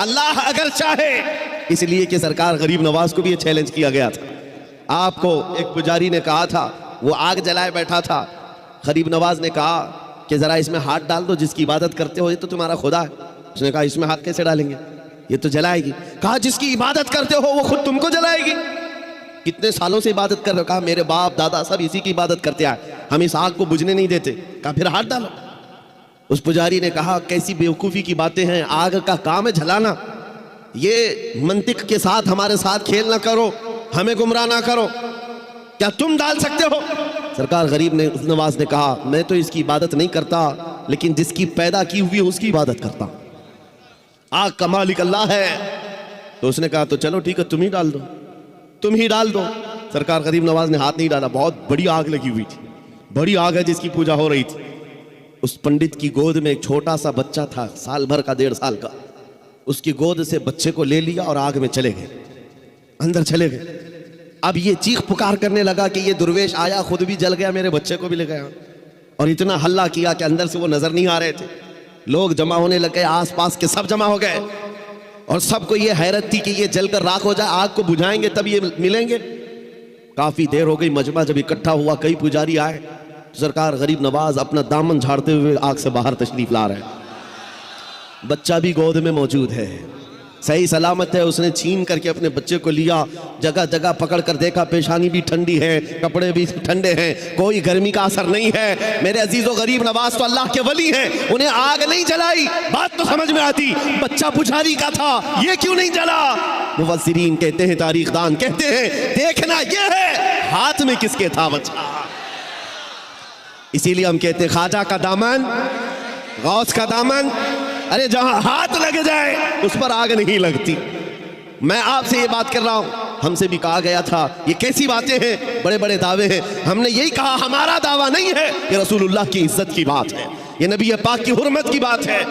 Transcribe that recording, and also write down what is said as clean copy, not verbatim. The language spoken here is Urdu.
اللہ اگر چاہے، اس لیے کہ سرکار غریب نواز کو بھی یہ چیلنج کیا گیا تھا۔ آپ کو ایک پجاری نے کہا تھا، وہ آگ جلائے بیٹھا تھا، غریب نواز نے کہا کہ ذرا اس میں ہاتھ ڈال دو، جس کی عبادت کرتے ہو یہ تو تمہارا خدا ہے۔ اس نے کہا اس میں ہاتھ کیسے ڈالیں گے، یہ تو جلائے گی۔ کہا جس کی عبادت کرتے ہو وہ خود تم کو جلائے گی۔ کتنے سالوں سے عبادت کر رہے ہو؟ کہا میرے باپ دادا سب اسی کی عبادت کرتے آئے، ہم اس آگ کو بجھنے نہیں دیتے۔ کہا پھر ہاتھ ڈالو۔ اس پجاری نے کہا کیسی بیوقوفی کی باتیں ہیں، آگ کا کام ہے جلانا، یہ منطق کے ساتھ ہمارے ساتھ کھیل نہ کرو، ہمیں گمراہ نہ کرو، کیا تم ڈال سکتے ہو؟ سرکار غریب نواز نے کہا میں تو اس کی عبادت نہیں کرتا، لیکن جس کی پیدا کی ہوئی اس کی عبادت کرتا ہوں، آگ کا مالک اللہ ہے۔ تو اس نے کہا تو چلو ٹھیک ہے، تم ہی ڈال دو، تم ہی ڈال دو۔ سرکار غریب نواز نے ہاتھ نہیں ڈالا، بہت بڑی آگ لگی ہوئی تھی، بڑی آگ ہے جس کی پوجا ہو رہی تھی۔ اس پنڈت کی گود میں ایک چھوٹا سا بچہ تھا، سال بھر کا، 1.5 سال کا۔ اس کی گود سے بچے کو لے لیا اور آگ میں چلے گئے، اندر چلے گئے۔ اب یہ چیخ پکار کرنے لگا کہ یہ درویش آیا، خود بھی جل گیا، میرے بچے کو بھی لے گیا، اور اتنا ہلہ کیا کہ اندر سے وہ نظر نہیں آ رہے تھے۔ لوگ جمع ہونے لگے، آس پاس کے سب جمع ہو گئے، اور سب کو یہ حیرت تھی کہ یہ جل کر راکھ ہو جائے، آگ کو بجھائیں گے تب یہ ملیں گے۔ کافی دیر ہو گئی، مجمع جب اکٹھا ہوا، کئی پجاری آئے، سرکار غریب نواز اپنا دامن جھاڑتے ہوئے آگ سے باہر تشریف لا رہے ہیں، بچہ بھی گود میں موجود ہے، صحیح سلامت ہے۔ اس نے چھین کر کے اپنے بچے کو لیا، جگہ جگہ پکڑ کر دیکھا، پیشانی بھی ٹھنڈی ہے، کپڑے بھی ٹھنڈے ہیں، کوئی گرمی کا اثر نہیں ہے۔ میرے عزیز و غریب نواز تو اللہ کے ولی ہیں، انہیں آگ نہیں جلائی۔ بات تو سمجھ میں آتی، بچہ پجاری کا تھا، یہ کیوں نہیں جلا؟ مفسرین کہتے ہیں، تاریخ دان کہتے ہیں، دیکھنا یہ ہے ہاتھ میں کس کے تھا بچہ۔ اسی لیے ہم کہتے ہیں خواجہ کا دامن، غوث کا دامن، ارے جہاں ہاتھ لگ جائے اس پر آگ نہیں لگتی۔ میں آپ سے یہ بات کر رہا ہوں، ہم سے بھی کہا گیا تھا یہ کیسی باتیں ہیں، بڑے بڑے دعوے ہیں۔ ہم نے یہی کہا ہمارا دعویٰ نہیں ہے، یہ رسول اللہ کی عزت کی بات ہے، یہ نبی پاک کی حرمت کی بات ہے۔